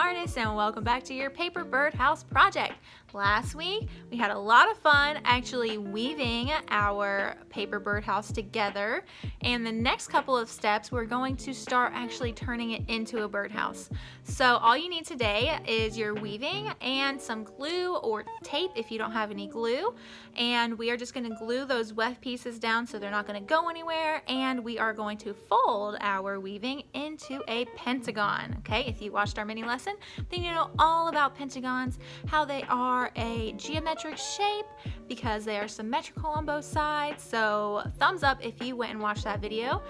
Artist, and welcome back to your paper birdhouse project. Last week we had a lot of fun actually weaving our paper birdhouse together, and the next couple of steps we're going to start actually turning it into a birdhouse. So all you need today is your weaving and some glue or tape if you don't have any glue, and we are just going to glue those weft pieces down so they're not going to go anywhere, and we are going to fold our weaving into a pentagon. Okay, if you watched our mini lesson, then you know all about pentagons, how they are a geometric shape because they are symmetrical on both sides. So thumbs up if you went and watched that video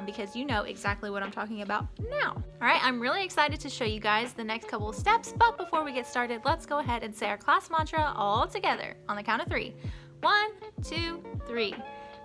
because you know exactly what I'm talking about now. All right, I'm really excited to show you guys the next couple of steps, but before we get started, let's go ahead and say our class mantra all together on the count of 3. 1, 2, 3.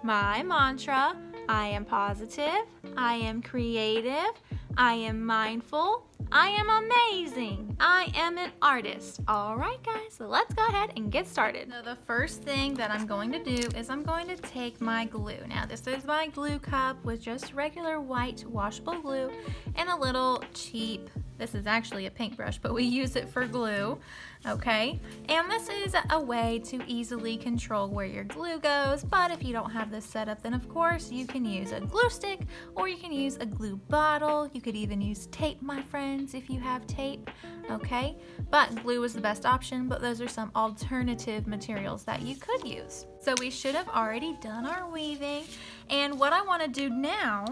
My mantra: I am positive, I am creative, I am mindful, I am amazing, I am an artist. All right, guys, so let's go ahead and get started. So the first thing that I'm going to do is I'm going to take my glue. Now this is my glue cup with just regular white washable glue and a little cheap, this is actually a paintbrush, but we use it for glue, okay? And this is a way to easily control where your glue goes, but if you don't have this set up, then of course you can use a glue stick or you can use a glue bottle. You could even use tape, my friends, if you have tape, okay? But glue is the best option, but those are some alternative materials that you could use. So we should have already done our weaving, and what I want to do now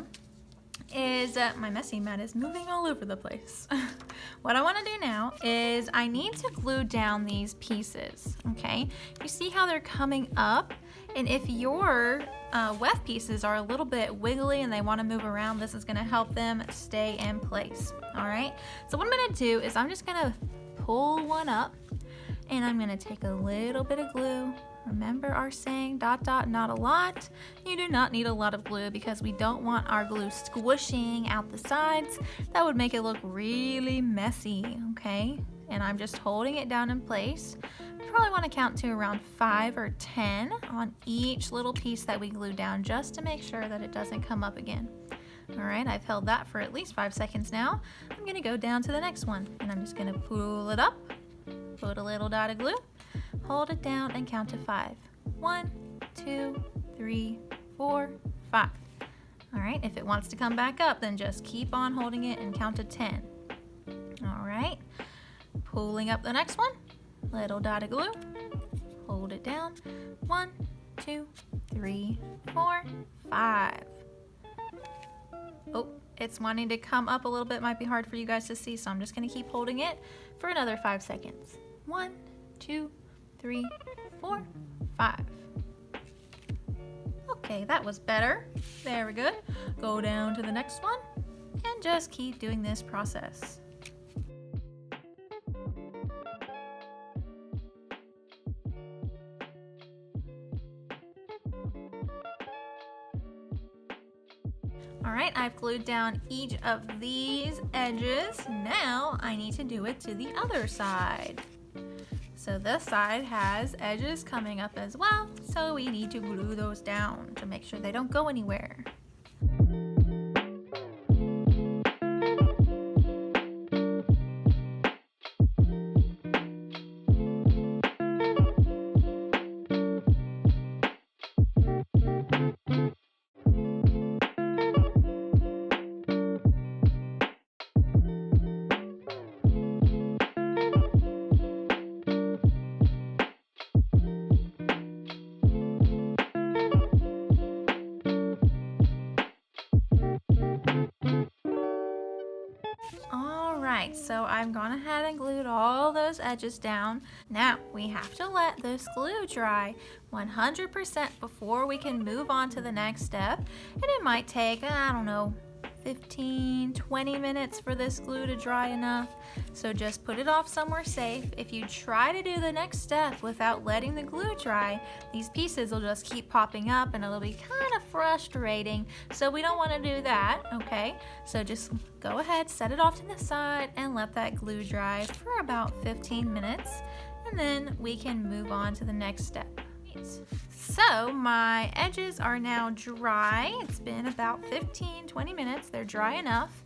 is my messy mat is moving all over the place. What I want to do now is I need to glue down these pieces, okay? You see how they're coming up, and if your weft pieces are a little bit wiggly and they want to move around, this is going to help them stay in place. All right, so what I'm going to do is I'm just going to pull one up, and I'm going to take a little bit of glue. Remember our saying, dot dot, not a lot. You do not need a lot of glue because we don't want our glue squishing out the sides. That would make it look really messy, okay? And I'm just holding it down in place. You probably want to count to around 5 or 10 on each little piece that we glue down just to make sure that it doesn't come up again. All right, I've held that for at least 5 seconds now. I'm gonna go down to the next one, and I'm just gonna pull it up, put a little dot of glue, hold it down and count to 5. 1, 2, 3, 4, 5. All right, if it wants to come back up, then just keep on holding it and count to 10. All right, pulling up the next one, little dot of glue, hold it down. 1, 2, 3, 4, 5. Oh, it's wanting to come up a little bit. Might be hard for you guys to see, so I'm just going to keep holding it for another 5 seconds. 1, 2, 3, 4, 5. Okay, that was better. Very good. Go down to the next one and just keep doing this process. All right, I've glued down each of these edges. Now I need to do it to the other side. So this side has edges coming up as well, so we need to glue those down to make sure they don't go anywhere. Alright, so I've gone ahead and glued all those edges down. Now we have to let this glue dry 100% before we can move on to the next step. And it might take, I don't know, 15-20 minutes for this glue to dry enough. So just put it off somewhere safe. If you try to do the next step without letting the glue dry, these pieces will just keep popping up and it'll be kind of frustrating. So we don't want to do that, okay? So just go ahead, set it off to the side and let that glue dry for about 15 minutes, and then we can move on to the next step. So my edges are now dry. It's been about 15-20 minutes. They're dry enough.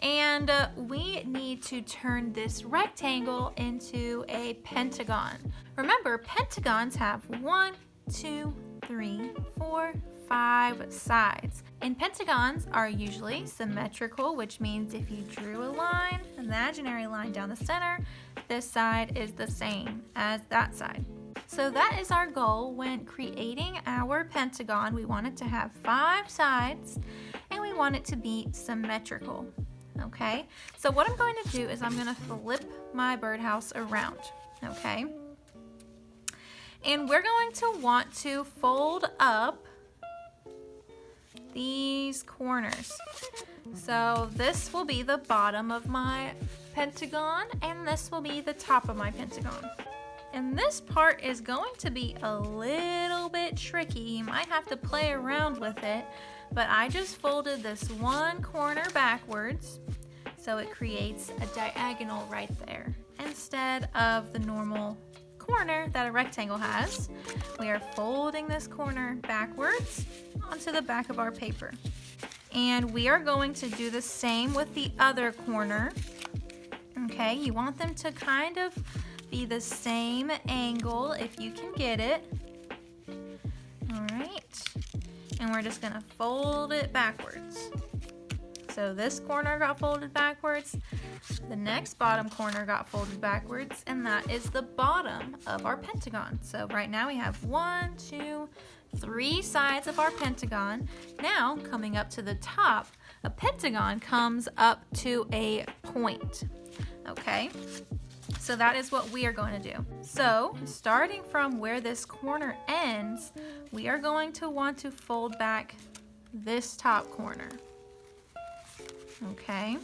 And we need to turn this rectangle into a pentagon. Remember, pentagons have 1, 2, 3, 4, 5 sides. And pentagons are usually symmetrical, which means if you drew a line, an imaginary line down the center, this side is the same as that side. So that is our goal when creating our pentagon. We want it to have 5 sides and we want it to be symmetrical. Okay, so what I'm going to do is I'm going to flip my birdhouse around. Okay, and we're going to want to fold up these corners. So this will be the bottom of my pentagon and this will be the top of my pentagon. And this part is going to be a little bit tricky. You might have to play around with it, but I just folded this one corner backwards so it creates a diagonal right there instead of the normal corner that a rectangle has. We are folding this corner backwards onto the back of our paper. And we are going to do the same with the other corner. Okay, you want them to kind of be the same angle if you can get it. All right, and we're just gonna fold it backwards. So this corner got folded backwards, the next bottom corner got folded backwards, and that is the bottom of our pentagon. So right now we have 1, 2, 3 sides of our pentagon. Now coming up to the top, a pentagon comes up to a point. Okay, so that is what we are going to do. So starting from where this corner ends, we are going to want to fold back this top corner. Okay,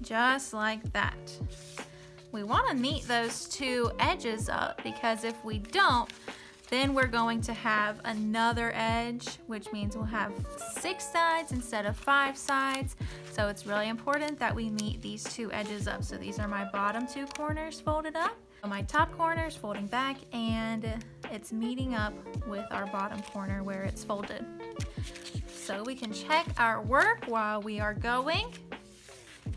just like that. We want to meet those two edges up because if we don't, then we're going to have another edge, which means we'll have 6 sides instead of 5 sides. So it's really important that we meet these two edges up. So these are my bottom 2 corners folded up, my top corners folding back, and it's meeting up with our bottom corner where it's folded. So we can check our work while we are going,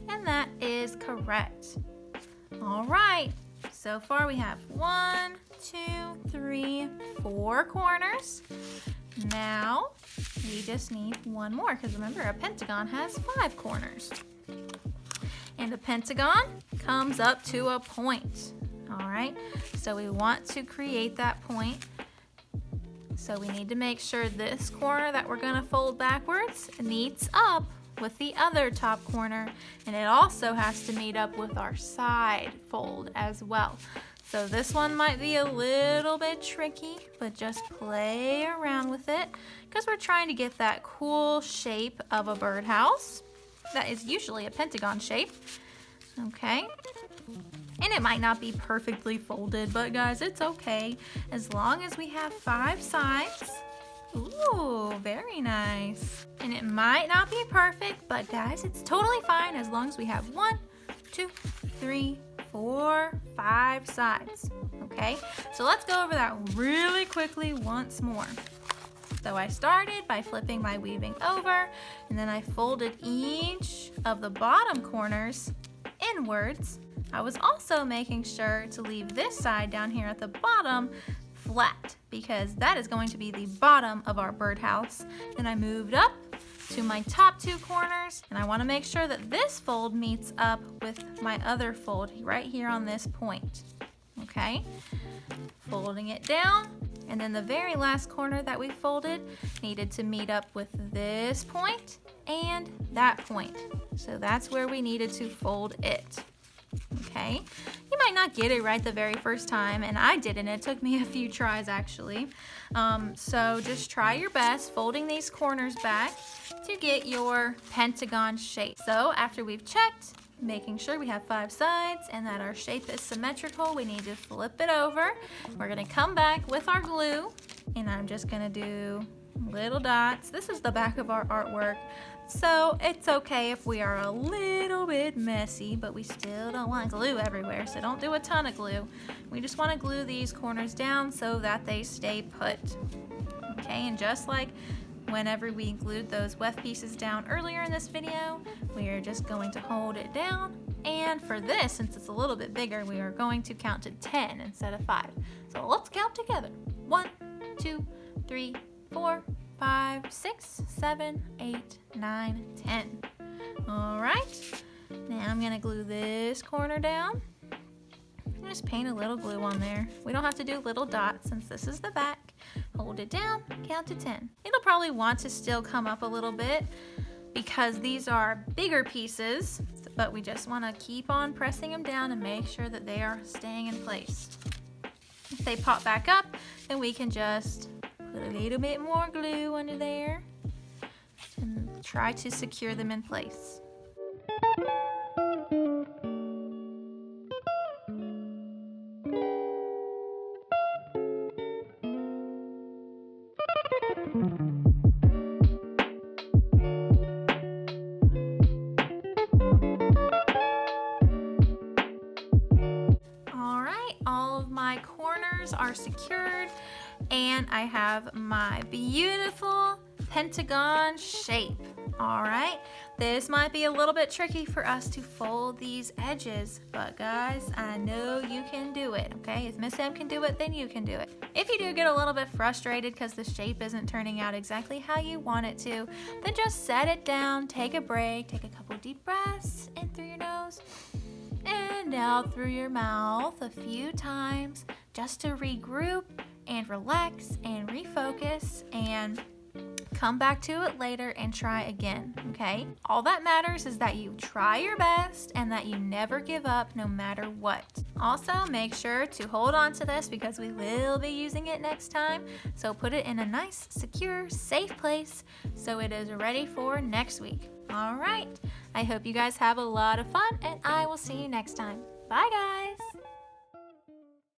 and that is correct. All right, so far we have 1, 2, 3, 4 corners. Now we just need one more because remember a pentagon has 5 corners. And a pentagon comes up to a point. All right, so we want to create that point. So we need to make sure this corner that we're gonna fold backwards meets up with the other top corner, and it also has to meet up with our side fold as well. So this one might be a little bit tricky, but just play around with it because we're trying to get that cool shape of a birdhouse that is usually a pentagon shape. Okay, and it might not be perfectly folded, but guys, it's okay as long as we have 5 sides. Ooh, very nice. And it might not be perfect, but guys, it's totally fine as long as we have 1, 2, 3, 4, 5 sides. Okay, so let's go over that really quickly once more. So I started by flipping my weaving over, and then I folded each of the bottom corners inwards. I was also making sure to leave this side down here at the bottom flat because that is going to be the bottom of our birdhouse. Then I moved up to my top 2 corners, and I want to make sure that this fold meets up with my other fold right here on this point. Okay, folding it down, and then the very last corner that we folded needed to meet up with this point and that point. So that's where we needed to fold it. Okay, you might not get it right the very first time, and I didn't. It took me a few tries actually. So just try your best folding these corners back to get your pentagon shape. So after we've checked, making sure we have 5 sides and that our shape is symmetrical, we need to flip it over. We're gonna come back with our glue, and I'm just gonna do little dots. This is the back of our artwork. So it's okay if we are a little bit messy, but we still don't want glue everywhere, so don't do a ton of glue. We just want to glue these corners down so that they stay put. Okay, and just like whenever we glued those weft pieces down earlier in this video, we are just going to hold it down. And for this, since it's a little bit bigger, we are going to count to 10 instead of 5. So let's count together. 1, 2, 3, 4, 5, 6, 7, 8, 9, 10. All right, now I'm gonna glue this corner down. Just paint a little glue on there. We don't have to do little dots since this is the back. Hold it down, count to 10. It'll probably want to still come up a little bit because these are bigger pieces, but we just want to keep on pressing them down and make sure that they are staying in place. If they pop back up, then we can just put a little bit more glue under there and try to secure them in place. My corners are secured and I have my beautiful pentagon shape. All right, this might be a little bit tricky for us to fold these edges, but guys, I know you can do it, okay? If Miss Em can do it, then you can do it. If you do get a little bit frustrated because the shape isn't turning out exactly how you want it to, then just set it down, take a break, take a couple deep breaths in through your nose and out through your mouth a few times just to regroup and relax and refocus and come back to it later and try again, okay? All that matters is that you try your best and that you never give up no matter what. Also, make sure to hold on to this because we will be using it next time. So put it in a nice, secure, safe place so it is ready for next week. All right, I hope you guys have a lot of fun and I will see you next time. Bye guys!